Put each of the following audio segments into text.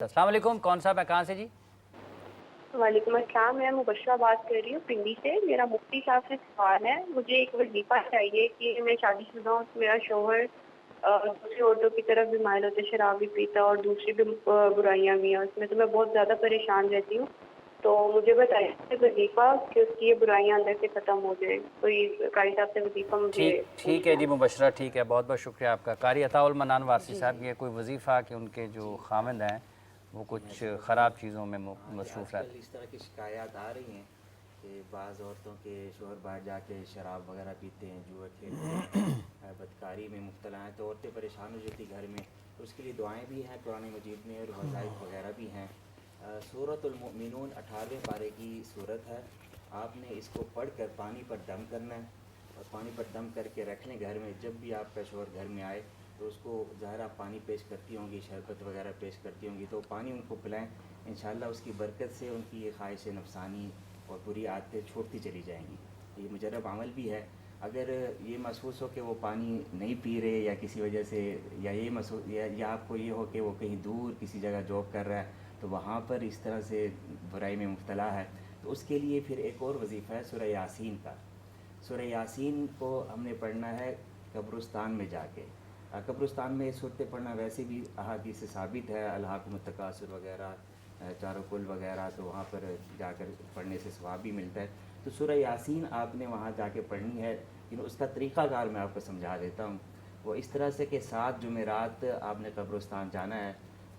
السلام علیکم، کون صاحب ہے، کہاں سے جی؟ وعلیکم السلام، میں مبشرہ بات کر رہی ہوں پنڈی سے۔ میرا مفتی صاحب سے سوال ہے، مجھے ایک وظیفہ چاہیے کہ میں شادی شدہ ہوں، میرا شوہر دوسری عورتوں کی طرف بھی مائل ہوتے، شراب بھی پیتا اور دوسری بھی برائیاں بھی ہیں اس میں، تو میں بہت زیادہ پریشان رہتی ہوں۔ تو مجھے بتائیے وظیفہ کہ اس کی یہ برائیاں اندر سے ختم ہو جائے، کوئی قاری صاحب سے وظیفہ مجھے ٹھیک ہے جی مبشرہ، ٹھیک ہے، بہت بہت شکریہ آپ کا۔ قاری عطاء المنان وارسی صاحب، یہ کوئی وظیفہ کہ ان کے جو خامند ہیں وہ کچھ خراب چیزوں میں مصروف رہتے ہیں۔ اس طرح کی شکایات آ رہی ہیں کہ بعض عورتوں کے شوہر باہر جا کے شراب وغیرہ پیتے ہیں، جوا کھیلتے ہیں، بدکاری میں مبتلا ہیں، تو عورتیں پریشان ہو جاتی گھر میں۔ اس کے لیے دعائیں بھی ہیں قرآن مجید میں اور وظائف وغیرہ بھی ہیں۔ سورۃ المؤمنون 18ویں پارے کی صورت ہے، آپ نے اس کو پڑھ کر پانی پر دم کرنا ہے اور پانی پر دم کر کے رکھ لیں گھر میں۔ جب بھی آپ کا شوہر گھر میں آئے تو اس کو ظاہر آپ پانی پیش کرتی ہوں گی، شربت وغیرہ پیش کرتی ہوں گی، تو پانی ان کو پلائیں، انشاءاللہ اس کی برکت سے ان کی یہ خواہش نفسانی اور بری عادتیں چھوٹتی چلی جائیں گی۔ یہ مجرب عمل بھی ہے۔ اگر یہ محسوس ہو کہ وہ پانی نہیں پی رہے یا کسی وجہ سے، یا یہ محسوس یا آپ کو یہ ہو کہ وہ کہیں دور کسی جگہ جاب کر رہا ہے تو وہاں پر اس طرح سے برائی میں مبتلا ہے، تو اس کے لیے پھر ایک اور وظیفہ ہے سورہ یاسین کا۔ سورہ یاسین کو ہم نے پڑھنا ہے قبرستان میں جا کے۔ قبرستان میں صورتیں پڑھنا ویسے بھی احادیث سے ثابت ہے، الہاکم التکاثر وغیرہ، چاروں کل وغیرہ، تو وہاں پر جا کر پڑھنے سے ثواب بھی ملتا ہے۔ تو سورہ یاسین آپ نے وہاں جا کے پڑھنی ہے، لیکن اس کا طریقہ کار میں آپ کو سمجھا دیتا ہوں۔ وہ اس طرح سے کہ 7 جمعرات آپ نے قبرستان جانا ہے،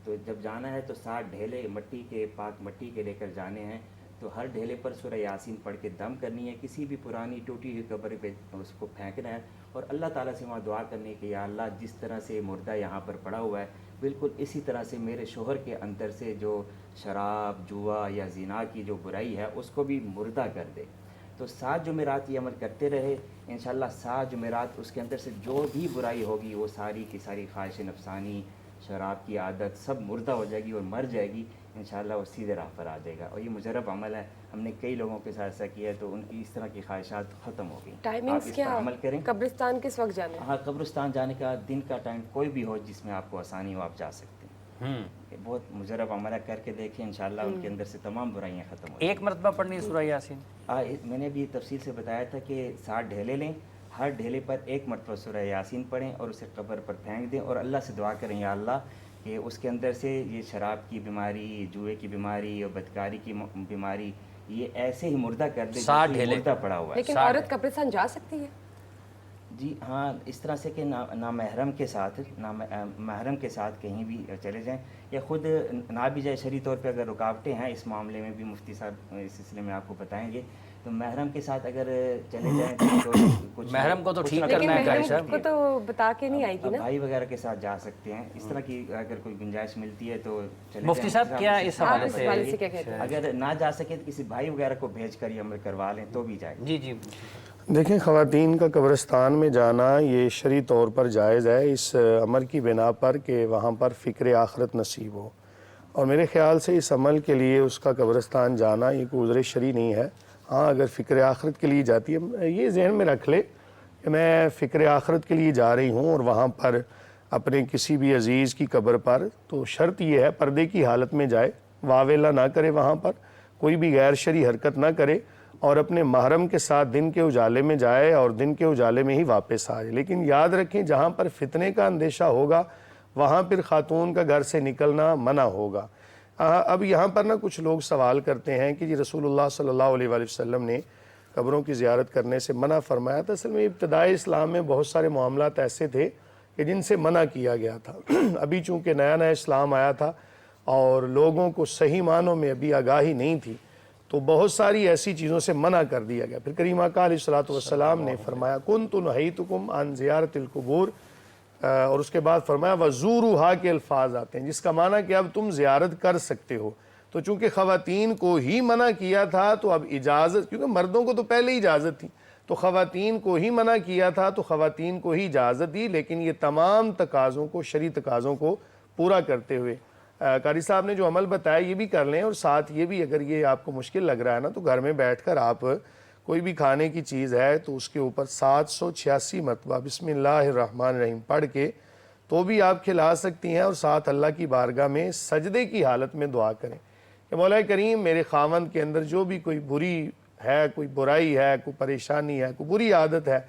تو جب جانا ہے تو 7 ڈھیلے مٹی کے، پاک مٹی کے لے کر جانے ہیں، تو ہر ڈھیلے پر سورہ یاسین پڑھ کے دم کرنی ہے، کسی بھی پرانی ٹوٹی ہوئی قبر پہ اس کو پھینکنا ہے اور اللہ تعالیٰ سے وہاں دعا کرنی ہے کہ یا اللہ جس طرح سے مردہ یہاں پر پڑا ہوا ہے بالکل اسی طرح سے میرے شوہر کے اندر سے جو شراب، جوا یا زنا کی جو برائی ہے اس کو بھی مردہ کر دے۔ تو 7 جمعرات یہ عمل کرتے رہے، انشاءاللہ 7 جمعرات اس کے اندر سے جو بھی برائی ہوگی وہ ساری کی ساری خواہش نفسانی، شراب کی عادت سب مردہ ہو جائے گی اور مر جائے گی، انشاءاللہ وہ سیدھے راہ پر آ جائے گا۔ اور یہ مجرب عمل ہے، ہم نے کئی لوگوں کے ساتھ ایسا کیا ہے تو ان کی اس طرح کی خواہشات ختم ہو گئی۔ آپ اس پر عمل کریں۔ قبرستان کس وقت جانا ہے؟ ہاں، قبرستان جانے کا دن کا ٹائم کوئی بھی ہو جس میں آپ کو آسانی ہو، آپ جا سکتے ہیں۔ یہ بہت مجرب عمل ہے، کر کے دیکھیں، انشاءاللہ ان کے اندر سے تمام برائیاں ختم ہو جائیں۔ ایک مرتبہ پڑھنی ہے سورہ یاسین؟ میں نے بھی تفصیل سے بتایا تھا کہ 7 ڈھیلے لیں، ہر ڈھیلے پر ایک مرتبہ سورہ یاسین پڑھیں اور اسے قبر پر پھینک دیں اور اللہ سے دعا کریں یا اللہ کہ اس کے اندر سے یہ شراب کی بیماری، جوئے کی بیماری اور بدکاری کی بیماری یہ ایسے ہی مردہ کر دے جیسے یہ مردہ پڑا ہوا ہے۔ لیکن عورت قبرستان جا سکتی ہے؟ جی ہاں، اس طرح سے کہ نامحرم کے ساتھ، محرم کے ساتھ کہیں بھی چلے جائیں یا خود نہ بھی جائے، شرعی طور پہ اگر رکاوٹیں ہیں اس معاملے میں بھی مفتی صاحب اس سلسلے میں آپ کو بتائیں گے، تو محرم کے ساتھ اگر چلے جائیں تو کچھ محرم کو تو ٹھیک لیکن کرنا ہے قاری محرم صاحب کو تو بتا کے نہیں آئے گی نا؟ بھائی وغیرہ کے ساتھ جا سکتے ہیں، اس طرح کی اگر کوئی گنجائش ملتی ہے تو چلے مفتی جائیں۔ صاحب کیا اس حوالے سے کیا کہتے ہیں؟ اگر نہ جا سکے تو کسی بھائی وغیرہ کو بھیج کر یہ عمل کروا لیں تو بھی جائے۔ جی جی دیکھیں، خواتین کا قبرستان میں جانا یہ شرعی طور پر جائز ہے اس عمل کی بنا پر کہ وہاں پر فکر آخرت نصیب ہو، اور میرے خیال سے اس عمل کے لیے اس کا قبرستان جانا یہ کوئی عذر شرعی نہیں ہے۔ ہاں، اگر فکر آخرت کے لیے جاتی ہے، یہ ذہن میں رکھ لے کہ میں فکر آخرت کے لیے جا رہی ہوں اور وہاں پر اپنے کسی بھی عزیز کی قبر پر، تو شرط یہ ہے پردے کی حالت میں جائے، واویلا نہ کرے، وہاں پر کوئی بھی غیر شرعی حرکت نہ کرے اور اپنے محرم کے ساتھ دن کے اجالے میں جائے اور دن کے اجالے میں ہی واپس آئے۔ لیکن یاد رکھیں جہاں پر فتنے کا اندیشہ ہوگا وہاں پھر خاتون کا گھر سے نکلنا منع ہوگا۔ اب یہاں پر کچھ لوگ سوال کرتے ہیں کہ جی رسول اللہ صلی اللہ علیہ وآلہ وسلم نے قبروں کی زیارت کرنے سے منع فرمایا تھا۔ اصل میں ابتدائی اسلام میں بہت سارے معاملات ایسے تھے کہ جن سے منع کیا گیا تھا۔ ابھی چونکہ نیا نیا اسلام آیا تھا اور لوگوں کو صحیح معنوں میں ابھی آگاہی نہیں تھی، تو بہت ساری ایسی چیزوں سے منع کر دیا گیا۔ پھر کریم آقا علیہ الصلوۃ والسلام نے فرمایا کنت نہیتکم عن زیارت القبور، اور اس کے بعد فرمایا وزوروہا کے الفاظ آتے ہیں جس کا معنی کہ اب تم زیارت کر سکتے ہو۔ تو چونکہ خواتین کو ہی منع کیا تھا تو اب اجازت، کیونکہ مردوں کو تو پہلے ہی اجازت تھی، تو خواتین کو ہی منع کیا تھا تو خواتین کو ہی اجازت دی، لیکن یہ تمام تقاضوں کو، شرعی تقاضوں کو پورا کرتے ہوئے۔ قاری صاحب نے جو عمل بتایا یہ بھی کر لیں، اور ساتھ یہ بھی اگر یہ آپ کو مشکل لگ رہا ہے نا تو گھر میں بیٹھ کر آپ کوئی بھی کھانے کی چیز ہے تو اس کے اوپر 786 مرتبہ بسم اللہ الرحمن الرحیم پڑھ کے تو بھی آپ کھلا سکتی ہیں، اور ساتھ اللہ کی بارگاہ میں سجدے کی حالت میں دعا کریں کہ مولا کریم میرے خاوند کے اندر جو بھی کوئی بری ہے، کوئی برائی ہے، کوئی پریشانی ہے، کوئی بری عادت ہے،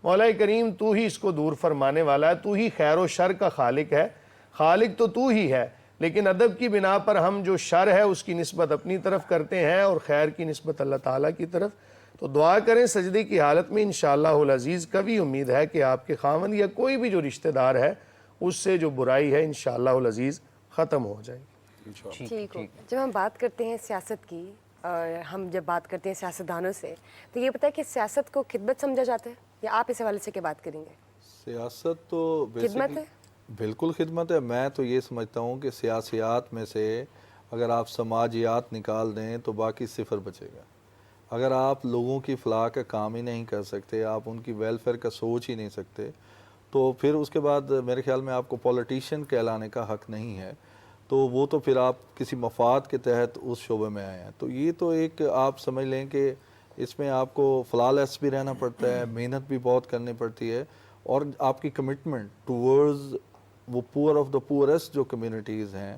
مولا کریم تو ہی اس کو دور فرمانے والا ہے، تو ہی خیر و شر کا خالق ہے، خالق تو ہی ہے، لیکن ادب کی بنا پر ہم جو شر ہے اس کی نسبت اپنی طرف کرتے ہیں اور خیر کی نسبت اللہ تعالیٰ کی طرف. تو دعا کریں سجدے کی حالت میں. انشاءاللہ العزیز کبھی امید ہے کہ آپ کے خاوند یا کوئی بھی جو رشتہ دار ہے اس سے جو برائی ہے انشاءاللہ العزیز ختم ہو جائے گی. ٹھیک ہو. جب ہم بات کرتے ہیں سیاست کی اور ہم جب بات کرتے ہیں سیاستدانوں سے تو یہ پتہ ہے کہ سیاست کو خدمت سمجھا جاتا ہے یا آپ اس حوالے سے کیا بات کریں گے؟ سیاست تو خدمت ہے، بالکل خدمت ہے. میں تو یہ سمجھتا ہوں کہ سیاسیات میں سے اگر آپ سماجیات نکال دیں تو باقی صفر بچے گا. اگر آپ لوگوں کی فلاح کا کام ہی نہیں کر سکتے، آپ ان کی ویلفیئر کا سوچ ہی نہیں سکتے، تو پھر اس کے بعد میرے خیال میں آپ کو پولیٹیشین کہلانے کا حق نہیں ہے. تو وہ تو پھر آپ کسی مفاد کے تحت اس شعبے میں آئے ہیں. تو یہ تو ایک آپ سمجھ لیں کہ اس میں آپ کو فلالیس بھی رہنا پڑتا ہے، محنت بھی بہت کرنی پڑتی ہے، اور آپ کی کمٹمنٹ ٹورز وہ پور آف دا پورسٹ جو کمیونٹیز ہیں،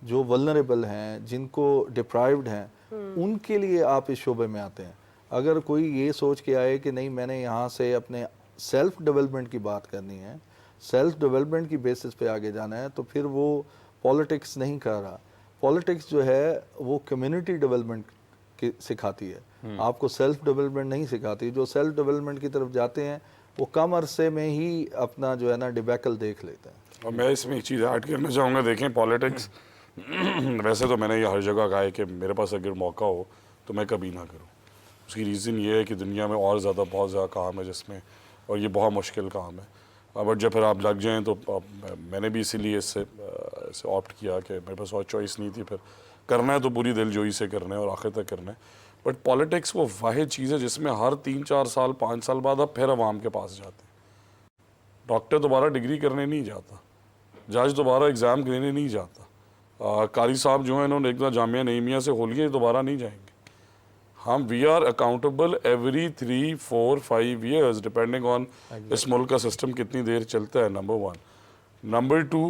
جو ولنریبل ہیں، جن کو ڈپرائیوڈ ہیں، ان کے لیے آپ اس شعبے میں آتے ہیں. اگر کوئی یہ سوچ کے آئے کہ نہیں میں نے یہاں سے اپنے سیلف ڈیولپمنٹ کی بات کرنی ہے، سیلف ڈیولپمنٹ کی بیسس پہ آگے جانا ہے، تو پھر وہ پولیٹکس نہیں کر رہا. پولیٹکس جو ہے وہ کمیونٹی ڈیولپمنٹ سکھاتی ہے، آپ کو سیلف ڈیولپمنٹ نہیں سکھاتی. جو سیلف ڈیولپمنٹ کی طرف جاتے ہیں وہ کم عرصے میں ہی اپنا جو ہے نا ڈیبیکل دیکھ لیتے ہیں. اور میں اس میں ایک چیز ایڈ کرنا چاہوں گا. دیکھیں پولیٹکس ویسے تو میں نے یہ ہر جگہ کہا ہے کہ میرے پاس اگر موقع ہو تو میں کبھی نہ کروں. اس کی ریزن یہ ہے کہ دنیا میں اور زیادہ بہت زیادہ کام ہے جس میں، اور یہ بہت مشکل کام ہے. بٹ جب پھر آپ لگ جائیں تو میں نے بھی اسی لیے اس سے آپٹ کیا کہ میرے پاس اور چوائس نہیں تھی. پھر کرنا ہے تو پوری دل جوئی سے کرنا ہے اور آخر تک کرنا ہے. بٹ پولیٹکس وہ واحد چیز ہے جس میں ہر 3-4 سال 5 سال بعد آپ پھر عوام کے پاس جاتے ہیں. ڈاکٹر دوبارہ ڈگری کرنے نہیں جاتا، جج دوبارہ ایگزام دینے نہیں جاتا، قاری صاحب جو ہیں انہوں نے ایک دفعہ جامعہ نعیمیہ سے کھول گیا، دوبارہ نہیں جائیں گے. ہم we are accountable every 3, 4, 5 years depending on اس ملک کا سسٹم کتنی دیر چلتا ہے. Number 1. Number 2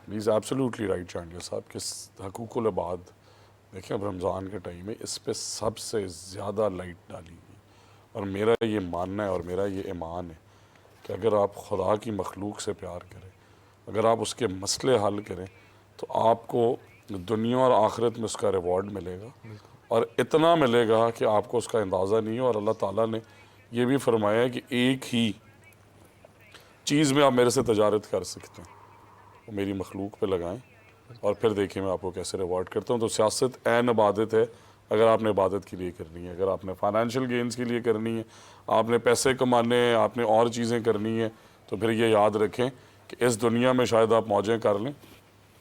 is absolutely right Chandia صاحب کہ حقوق العباد دیکھیں اب رمضان کے ٹائم میں اس پہ سب سے زیادہ لائٹ ڈالی گئی. اور میرا یہ ماننا ہے اور میرا یہ ایمان ہے کہ اگر آپ خدا کی مخلوق سے پیار کریں، اگر آپ اس کے مسئلے حل کریں تو آپ کو دنیا اور آخرت میں اس کا ریوارڈ ملے گا، اور اتنا ملے گا کہ آپ کو اس کا اندازہ نہیں ہے. اور اللہ تعالیٰ نے یہ بھی فرمایا ہے کہ ایک ہی چیز میں آپ میرے سے تجارت کر سکتے ہیں، وہ میری مخلوق پہ لگائیں اور پھر دیکھیں میں آپ کو کیسے ریوارڈ کرتا ہوں. تو سیاست عین عبادت ہے اگر آپ نے عبادت کے لیے کرنی ہے. اگر آپ نے فائنینشیل گینز کے لیے کرنی ہے، آپ نے پیسے کمانے ہیں، آپ نے اور چیزیں کرنی ہیں، تو پھر یہ یاد رکھیں کہ اس دنیا میں شاید آپ موجیں کر لیں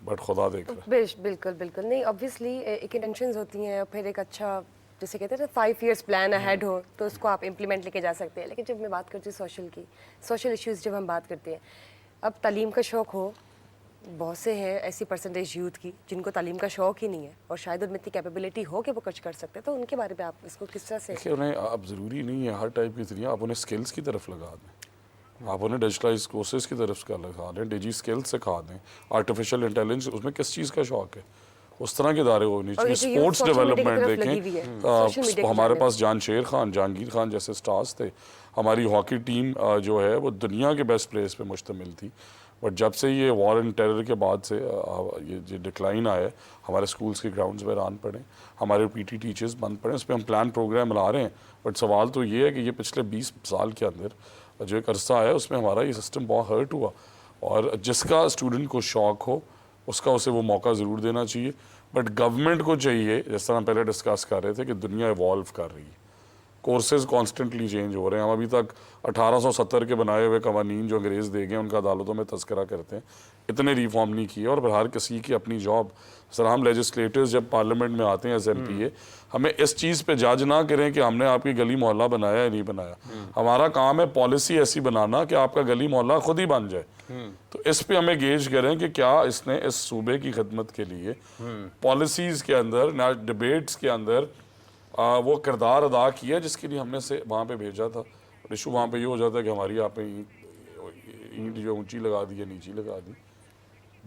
بٹ خدا دیکھ رہا ہے. بالکل بالکل نہیں. آبویسلی ایک انٹینشنز ہوتی ہیں اور پھر ایک اچھا جیسے کہتے ہیں 5 ایئرس پلان اہیڈ ہو تو اس کو آپ امپلیمنٹ لے کے جا سکتے ہیں. لیکن جب میں بات کرتی ہوں سوشل کی، سوشل ایشوز جب ہم بات کرتے ہیں، اب تعلیم کا شوق ہو، بہت سے ہیں ایسی پرسنٹیج یوتھ کی جن کو تعلیم کا شوق ہی نہیں ہے اور شاید ان میں اتنی کیپیبلٹی ہو کہ وہ کچھ کر سکتے ہیں، تو ان کے بارے میں آپ اس کو کس طرح سے؟ دیکھیں انہیں اب ضروری نہیں ہے ہر ٹائپ کی طریقہ، آپ انہیں سکلز کی طرف لگا دیں، آپ انہیں ڈیجیٹلائز کورسز کی طرف کا لگا دیں، ڈیجی سکلز سکھا دیں، آرٹیفیشیل انٹیلیجنس اس میں کس چیز کا شوق ہے اس طرح کے ادارے ہونی چاہیے. اسپورٹس ڈیولپمنٹ دیکھیں، ہمارے پاس جہانگیر خان جیسے سٹارز تھے. ہماری ہاکی ٹیم جو ہے وہ دنیا کے بیسٹ پلیئرز پہ مشتمل تھی. بٹ جب سے یہ وار اینڈ ٹیرر کے بعد سے یہ ڈکلائن آیا ہے، ہمارے اسکولس کے گراؤنڈز ویران پڑے، ہمارے پی ٹی ٹیچرز بند پڑے. اس پہ ہم پلان پروگرام لا رہے ہیں. بٹ سوال تو یہ ہے کہ یہ پچھلے 20 سال کے اندر جو ایک عرصہ آیا اس میں ہمارا یہ سسٹم بہت ہرٹ ہوا. اور جس کا اسٹوڈنٹ کو شوق ہو اس کا اسے وہ موقع ضرور دینا چاہیے. بٹ گورنمنٹ کو چاہیے، جس طرح ہم پہلے ڈسکس کر رہے تھے، کہ دنیا ایوالو کر رہی ہے، کورسز کانسٹنٹلی چینج ہو رہے ہیں. ہم ابھی تک 1870 کے بنائے ہوئے قوانین جو انگریز دے گئے ان کا عدالتوں میں تذکرہ کرتے ہیں، اتنے ریفارم نہیں کیے. اور پھر ہر کسی کی اپنی جاب. سر ہم لیجسلیٹرز جب پارلیمنٹ میں آتے ہیں ایز ایم پی اے، ہمیں اس چیز پہ جج نہ کریں کہ ہم نے آپ کی گلی محلہ بنایا یا نہیں بنایا. ہمارا کام ہے پالیسی ایسی بنانا کہ آپ کا گلی محلہ خود ہی بن جائے. تو اس پہ ہمیں گیج کریں کہ کیا اس نے اس صوبے کی خدمت کے لیے پالیسیز کے اندر، ڈبیٹس کے اندر وہ کردار ادا کیا جس کے لیے ہم نے سے وہاں پہ بھیجا تھا. ایشو وہاں پہ یہ ہو جاتا ہے کہ ہماری آپ نے اینٹ جو اونچی لگا دی یا نیچی لگا دی.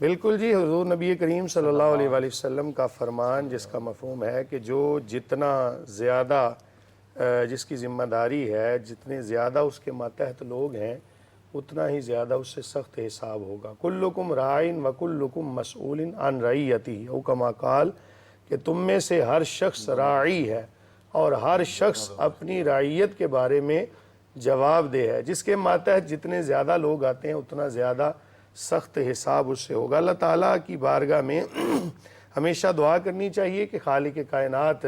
بالکل جی، حضور نبی کریم صلی اللہ علیہ وآلہ وسلم کا فرمان جس کا مفہوم ہے کہ جو جتنا زیادہ جس کی ذمہ داری ہے، جتنے زیادہ اس کے ماتحت لوگ ہیں، اتنا ہی زیادہ اس سے سخت حساب ہوگا۔ کلکم راعٍ وکلکم مسئول عن رعیتہ، او کما قال کہ تم میں سے ہر شخص راعی ہے اور ہر شخص اپنی رعیت کے بارے میں جواب دہ ہے۔ جس کے ماتحت جتنے زیادہ لوگ آتے ہیں اتنا زیادہ سخت حساب اس سے ہوگا۔ اللہ تعالیٰ کی بارگاہ میں ہمیشہ دعا کرنی چاہیے کہ خالق کائنات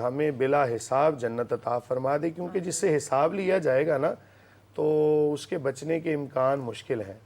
ہمیں بلا حساب جنت عطا فرما دے، کیونکہ جس سے حساب لیا جائے گا نا تو اس کے بچنے کے امکان مشکل ہیں۔